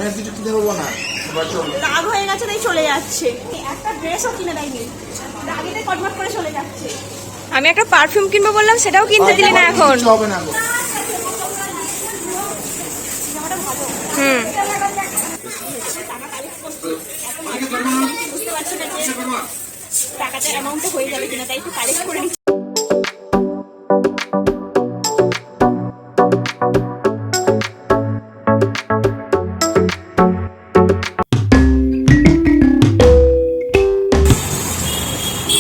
আমি কিছু কিনে দেবো না, রাগ হয়ে গেছে তাই চলে যাচ্ছে। একটা ড্রেসও কিনে দেয়নি, রাগেতে কটমট করে চলে যাচ্ছে। আমি একটা পারফিউম কিনবো বললাম, সেটাও কিনতে দিলি না এখন। হবে না। হুম, বুঝতে পারছি না যে টাকাটা অ্যামাউন্টে হয়ে যাবে কিনা, তাই একটু কালেক্ট করে নিচ্ছি।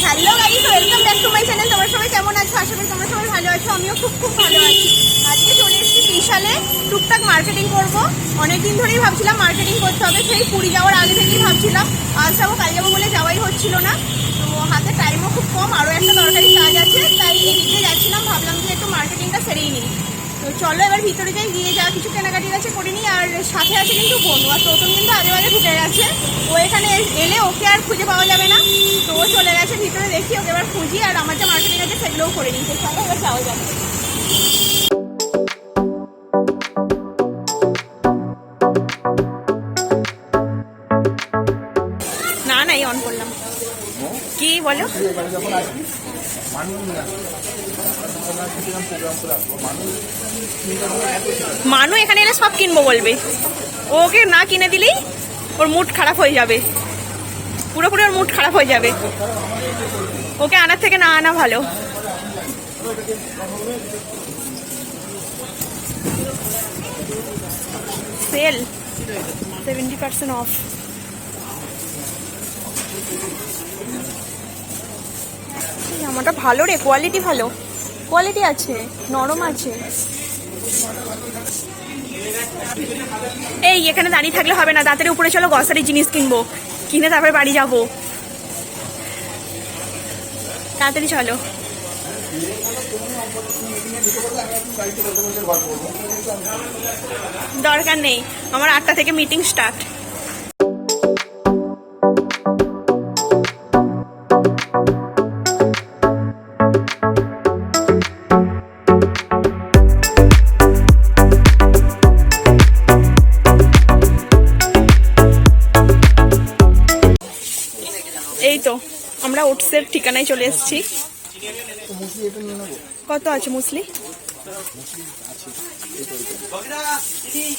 Hello guys, welcome back to my channel. তোমরা সবাই কেমন আছো? আশা করি তোমরা সবাই ভালো আছো। আমিও খুব ভালো আছি। আজকে চলে এসেছি বিশালে টুকটাক মার্কেটিং করব। অনেকদিন ধরেই ভাবছিলাম মার্কেটিং করতে হবে, সেই পুরী যাওয়ার আগে থেকেই ভাবছিলাম আজ যাবো কাল যাবো বলে যাওয়াই হচ্ছিল না। তো হাতে টাইমও খুব কম, আরও একটা দরকারি কাজ আছে, তাই এদিকে যাচ্ছিলাম। ভাবলাম যে একটু মার্কেটিংটা সেরেই নিই। তো চলো এবার ভিতরে যাই, গিয়ে যা কিছু কেনাকাটি আছে করে নিই। আর সাথে আছে কিন্তু বনু, আর প্রথম কিন্তু আগে ঢুকে গেছে। ও এখানে এলে ওকে আর খুঁজে পাওয়া যাবে না, তো ও চলে গেছে ভিতরে। দেখি ওকে এবার খুঁজি, আর আমার যা মার্কেটিং আছে সেগুলোও করে নিই। তো চলো এবার যাওয়া যাবে। না না, এই অন করলাম। কি বলো? মানু এখানে এলে সব কিনবো বলবে, ওকে না কিনে দিলেই ওর মুড খারাপ হয়ে যাবে, পুরোপুরি ওর মুড খারাপ হয়ে যাবে। ওকে আনার থেকে না আনা ভালো। Sale 70% off. জামাটা ভালো রে, কোয়ালিটি ভালো, কোয়ালিটি আছে, নরম আছে। এই এখানে দাঁড়িয়ে থাকলে হবে না, তাড়াতাড়ি উপরে চলো, গ্রসারি জিনিস কিনবো, কিনে তারপরে বাড়ি যাবো। তাড়াতাড়ি চলো। দরকার নেই, আমার 8টা থেকে মিটিং স্টার্ট। এই তো আমরা ওটসের ঠিকানায় চলে এসেছি। কত আছে মুসলি?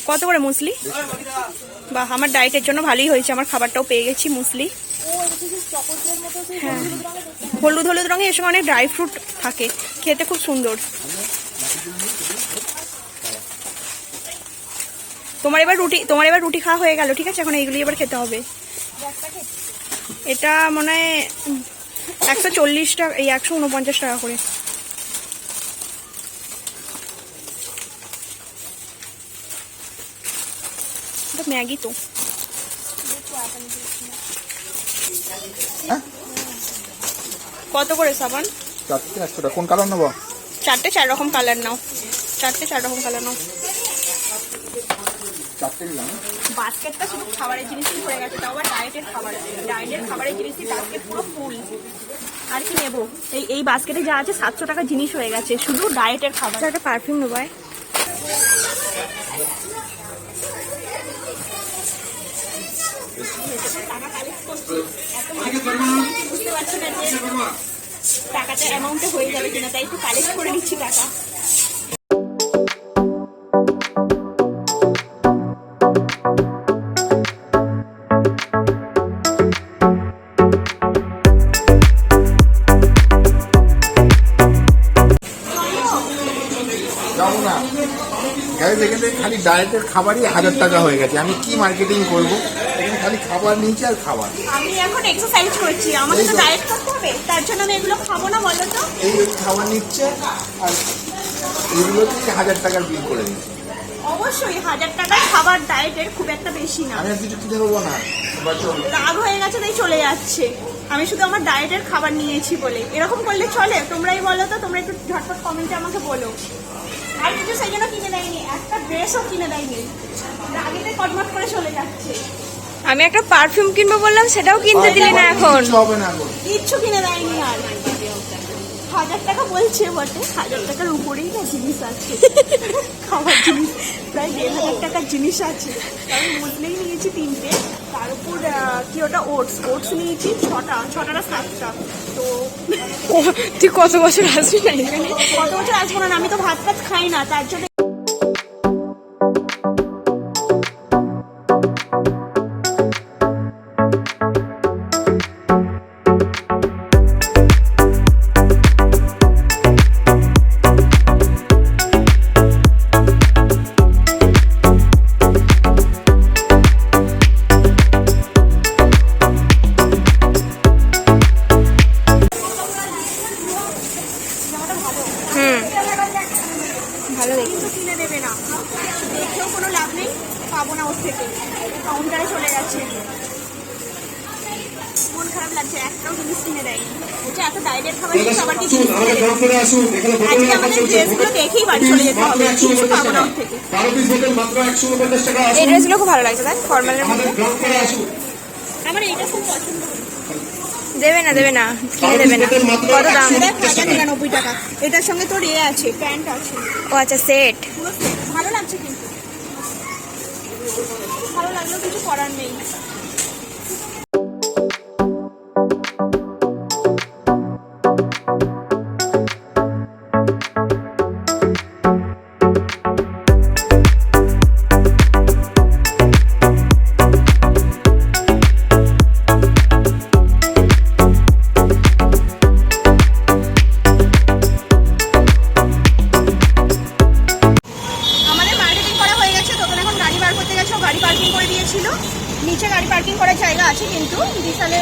কত করে মুসলি? বাহ, আমার ডায়েটের জন্য ভালোই হয়েছে, আমার খাবারটাও পেয়ে গেছি মুসলি। হ্যাঁ, হলুদ হলুদ রঙে, এর সঙ্গে অনেক ড্রাই ফ্রুট থাকে, খেতে খুব সুন্দর। তোমার এবার রুটি খাওয়া হয়ে গেল, ঠিক আছে? এখন এইগুলি এবার খেতে হবে। এটা মনে হয় 140 টাকা, এই 149 টাকা করে। ম্যাগি তো কত করে সাবান? 4টা 100 টাকা। কোন কালার নেবো? 4টে 4 রকম কালার নাও, 4টে 4 রকম কালার নাও। 4টে নিলাম। বাস্কেটটা শুধু খাবারের জিনিসই হয়ে গেছে, তাও আবার ডায়েটের খাবারের জিনিসই বাস্কেট পুরো ফুল। আর কি নেবো? এই বাস্কেটে যা আছে 700 টাকা জিনিস হয়ে গেছে, শুধু ডায়েটের খাবার। একটা পারফিউম নেবো। বুঝতে পারছি না যে টাকাটা অ্যামাউন্টে হয়ে যাবে কিনা, তাই একটু কালেক্ট করে নিচ্ছি টাকা। যাবো না গাইস, এখানে খালি ডায়েটের খাবারই 1000 টাকা হয়ে গেছে। আমি কি মার্কেটিং করবো? এখানে খালি খাবার নিয়েছি আর খাবার। আমি এখন এক্সারসাইজ করছি, আমাকে তো ডায়েট করতে হবে, তার জন্য আমি এগুলো খাবো না, বলো তো? এই খাবার নিচ্ছে আর এইগুলোতে 1000 টাকার বিল করে দিচ্ছে। অবশ্যই 1000 টাকার খাবার ডায়েটের খুব একটা বেশি না। আমি আর কিছু কিনে দেবো না, রাগ হয়ে গেছে তাই চলে যাচ্ছে। আমি শুধু আমার ডায়েটের খাবার নিয়েছি বলে। এরকম করলে চলে? তোমরাই বলো তো, তোমরা একটু ঝটপট কমেন্টে আমাকে বলো। আর কিছু সেই জন্য কিনে দেয়নি, একটা ড্রেসও কিনে দেয়নি, রাগেতে কটমট করে চলে যাচ্ছে। আমি একটা পারফিউম কিনবো বললাম, সেটাও কিনতে দিলি না এখন। হবে না, কিচ্ছু কিনে দেয়নি। আর 1000 টাকা বলছে বটে, 1000 টাকার উপরেই না জিনিস আছে, খাবার জিনিস প্রায় 1500 টাকার জিনিস আছে। আমি মুসলেই নিয়েছি 3টে, তার উপর কি ওটা ওটস নিয়েছি 6টা 7টা। তো তুই কত বছর আসবি না এখানে? কত বছর আসবো না, আমি তো ভাত খাই না, তার জন্য ভালো দেখি। কিন্তু কিনে দেবে না, দেখেও কোনো লাভ নেই, পাবো না ওর থেকে, কাউন্টারে চলে গেছে। মন খারাপ লাগছে, একটাও জিনিস কিনে দেয়নি। বলছে এত ডায়েটের খাবার খেয়ে আবার কি জিনিস কিনে দেবে? আজকে আমাদের ড্রেসগুলো দেখেই বাড়ি চলে যেতে হবে, কিছু পাবো না ওর থেকে। এই ড্রেসগুলো খুব ভালো লাগছে, তাই ফর্মালের মধ্যে। আমার এইটা খুব পছন্দ। দেবে না কিনে দেবে না। কত দাম? 1099 টাকা। এটার সঙ্গে তোর আছে, প্যান্ট আছে, ও আচ্ছা, সেট। পুরো set। ভালো লাগছে, কিন্তু ভালো লাগলেও কিছু করার নেই। গাড়ি পার্কিং করে দিয়েছিল নিচে, গাড়ি পার্কিং করার জায়গা আছে কিন্তু বিশালে,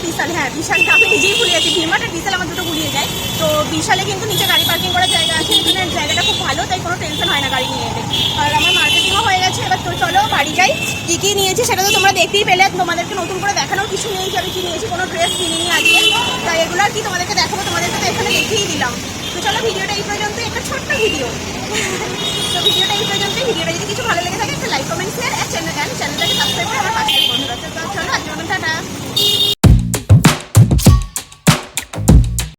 বিশাল আমি নিজেই ভুলে যাচ্ছি, ভিমার্ট আর বিশাল আমার দুটো ভুলিয়ে যায়। তো বিশালে কিন্তু নিচে গাড়ি পার্কিং করার জায়গা আছে, এখানে জায়গাটা খুব ভালো, তাই কোনো টেনশন হয় না গাড়ি নিয়ে এলে। আর আমার মার্কেটিংও হয়ে গেছে, এবার তো চলো বাড়ি যাই। কী কী নিয়েছি সেটা তো তোমরা দেখতেই পেলে, তোমাদেরকে নতুন করে দেখানোর কিছু নেই যে আমি কী নিয়েছি, কোনো ড্রেস কিনিনি আজকে, তাই এগুলো আর কি তোমাদেরকে দেখাবো, তোমাদেরকে তো এখানে দেখিয়েই দিলাম। তো চলো ভিডিওটা এই পর্যন্ত, একটা ছোট্ট ভিডিও।